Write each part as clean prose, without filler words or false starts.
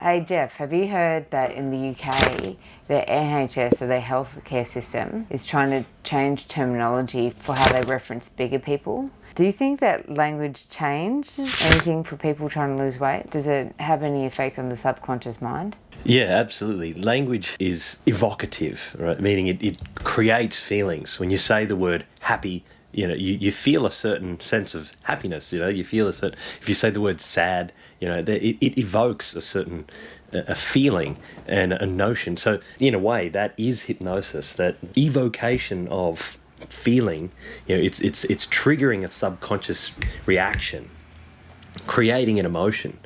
Hey Jeff, have you heard that in the UK, the NHS, or their healthcare system, is trying to change terminology for how they reference bigger people? Do you think that language changes anything for people trying to lose weight? Does it have any effect on the subconscious mind? Yeah, absolutely. Language is evocative, right? Meaning it creates feelings. When you say the word happy, you feel a certain sense of happiness. You feel a certain. If you say the word sad, it evokes a certain a feeling and a notion. So in a way, that is hypnosis. That evocation of feeling, it's triggering a subconscious reaction, creating an emotion.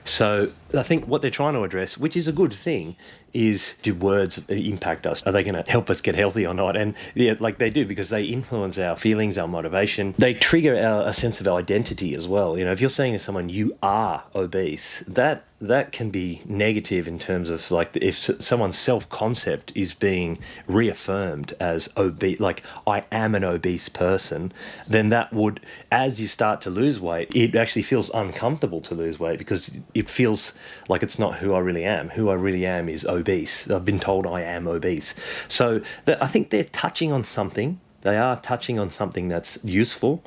So I think what they're trying to address, which is a good thing, is do words impact us? Are they going to help us get healthy or not? And yeah, like they do, because they influence our feelings, our motivation. They trigger a sense of identity as well. If you're saying to someone, you are obese, that can be negative in terms of like if someone's self-concept is being reaffirmed as obese, like I am an obese person, then that would, as you start to lose weight, it actually feels uncomfortable to lose weight because it feels like it's not who I really am. Who I really am is obese. I've been told I am obese. So I think they're touching on something. They are touching on something that's useful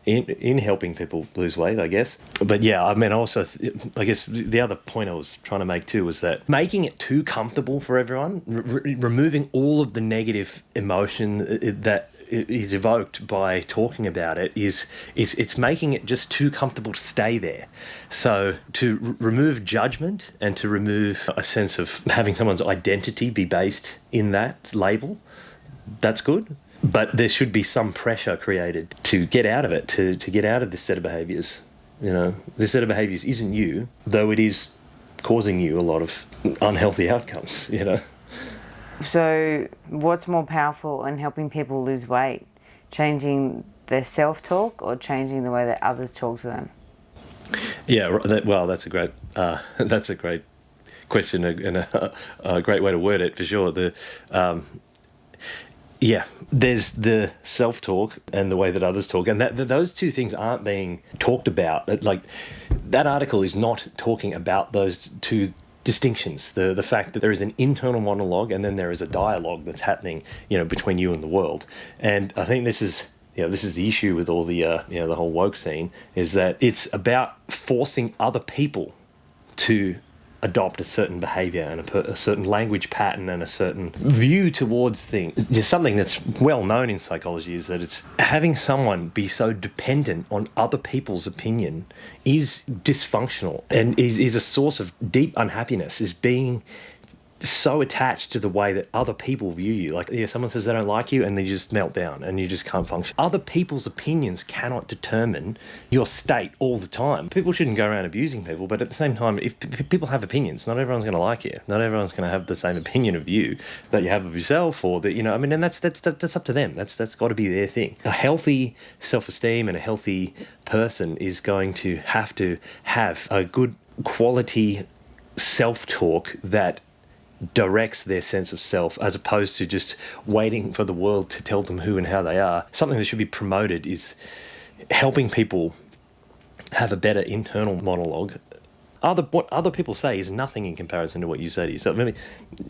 in helping people lose weight, I guess. But yeah, I mean, also, I guess the other point I was trying to make too was that making it too comfortable for everyone, removing all of the negative emotion that is evoked by talking about it it's making it just too comfortable to stay there. So to remove judgment and to remove a sense of having someone's identity be based in that label, that's good. But there should be some pressure created to get out of it, to get out of this set of behaviours. This set of behaviours isn't you, though it is causing you a lot of unhealthy outcomes, So what's more powerful in helping people lose weight? Changing their self-talk or changing the way that others talk to them? Yeah, well, that's a great question and a great way to word it, for sure. Yeah, there's the self-talk and the way that others talk, and those two things aren't being talked about. Like, that article is not talking about those two distinctions, the fact that there is an internal monologue and then there is a dialogue that's happening, between you and the world. And I think this is the issue with all the the whole woke scene, is that it's about forcing other people to adopt a certain behaviour and a certain language pattern and a certain view towards things. Just something that's well known in psychology is that it's having someone be so dependent on other people's opinion is dysfunctional and is a source of deep unhappiness, is being so attached to the way that other people view you. Like, someone says they don't like you and they just melt down and you just can't function. Other people's opinions cannot determine your state all the time. People shouldn't go around abusing people, but at the same time, if people have opinions, not everyone's going to like you. Not everyone's going to have the same opinion of you that you have of yourself, or that, and that's up to them. That's got to be their thing. A healthy self-esteem and a healthy person is going to have a good quality self-talk that directs their sense of self, as opposed to just waiting for the world to tell them who and how they are. Something that should be promoted is helping people have a better internal monologue. What other people say is nothing in comparison to what you say to yourself. Maybe,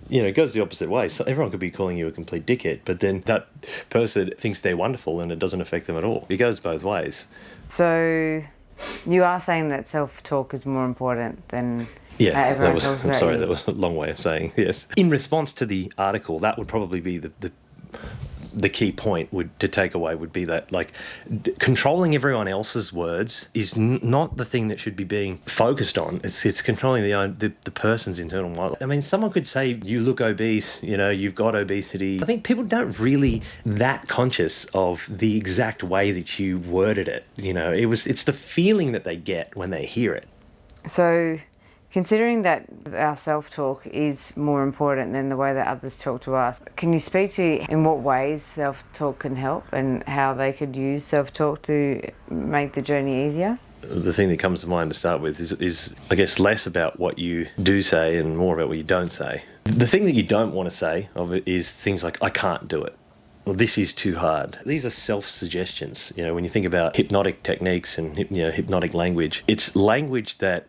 it goes the opposite way. So everyone could be calling you a complete dickhead, but then that person thinks they're wonderful and it doesn't affect them at all. It goes both ways. So you are saying that self-talk is more important than... Yeah, that was a long way of saying yes. In response to the article, that would probably be the key point to take away would be that, like, controlling everyone else's words is not the thing that should be being focused on. It's controlling the person's internal monologue. I mean, someone could say, you look obese, you've got obesity. I think people don't really that conscious of the exact way that you worded it. It's the feeling that they get when they hear it. So, considering that our self-talk is more important than the way that others talk to us, can you speak to in what ways self-talk can help and how they could use self-talk to make the journey easier? The thing that comes to mind to start with is I guess, less about what you do say and more about what you don't say. The thing that you don't want to say of it is things like, I can't do it. Well, this is too hard. These are self-suggestions. When you think about hypnotic techniques and hypnotic language, it's language that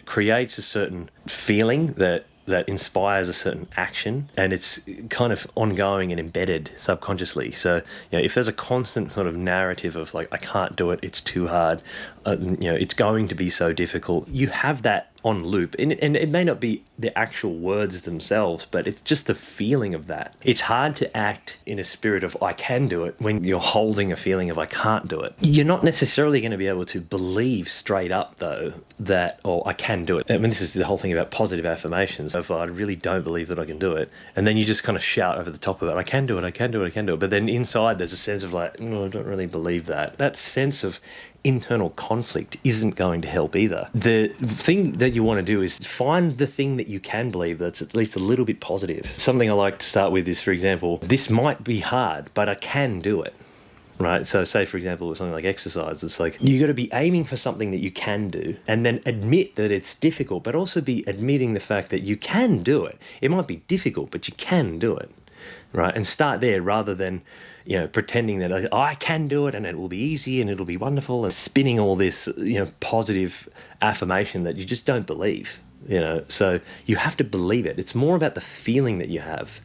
creates a certain feeling that inspires a certain action, and it's kind of ongoing and embedded subconsciously. So, if there's a constant sort of narrative of like, I can't do it, it's too hard, it's going to be so difficult, you have that on loop, and it may not be the actual words themselves, but it's just the feeling of that. It's hard to act in a spirit of I can do it when you're holding a feeling of I can't do it. You're not necessarily going to be able to believe straight up though that, I can do it. I mean, this is the whole thing about positive affirmations. If I really don't believe that I can do it, and then you just kind of shout over the top of it, I can do it, I can do it, I can do it. But then inside there's a sense of like, no, I don't really believe that. That sense of internal conflict isn't going to help either. The thing that you want to do is find the thing that you can believe that's at least a little bit positive. Something I like to start with is, for example, this might be hard, but I can do it. Right? So say, for example, with something like exercise, it's like you got to be aiming for something that you can do, and then admit that it's difficult, but also be admitting the fact that you can do it. It might be difficult, but you can do it. Right? And start there rather than, pretending that I can do it and it will be easy and it'll be wonderful, and spinning all this, positive affirmation that you just don't believe, So you have to believe it. It's more about the feeling that you have.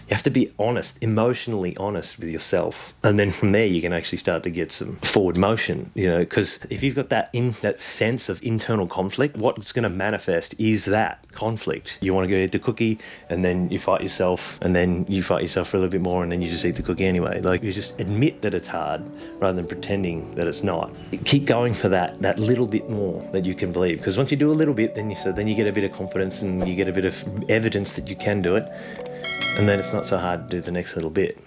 You have to be honest, emotionally honest with yourself. And then from there, you can actually start to get some forward motion, because if you've got that sense of internal conflict, what's going to manifest is that conflict. You want to go eat the cookie, and then you fight yourself, and then you fight yourself for a little bit more, and then you just eat the cookie anyway. Like, you just admit that it's hard rather than pretending that it's not. Keep going for that little bit more that you can believe, because once you do a little bit, then you get a bit of confidence and you get a bit of evidence that you can do it. And then it's not so hard to do the next little bit.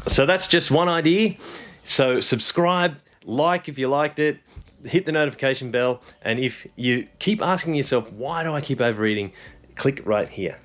So that's just one idea. So subscribe, like if you liked it, hit the notification bell. And if you keep asking yourself, why do I keep overeating? Click right here.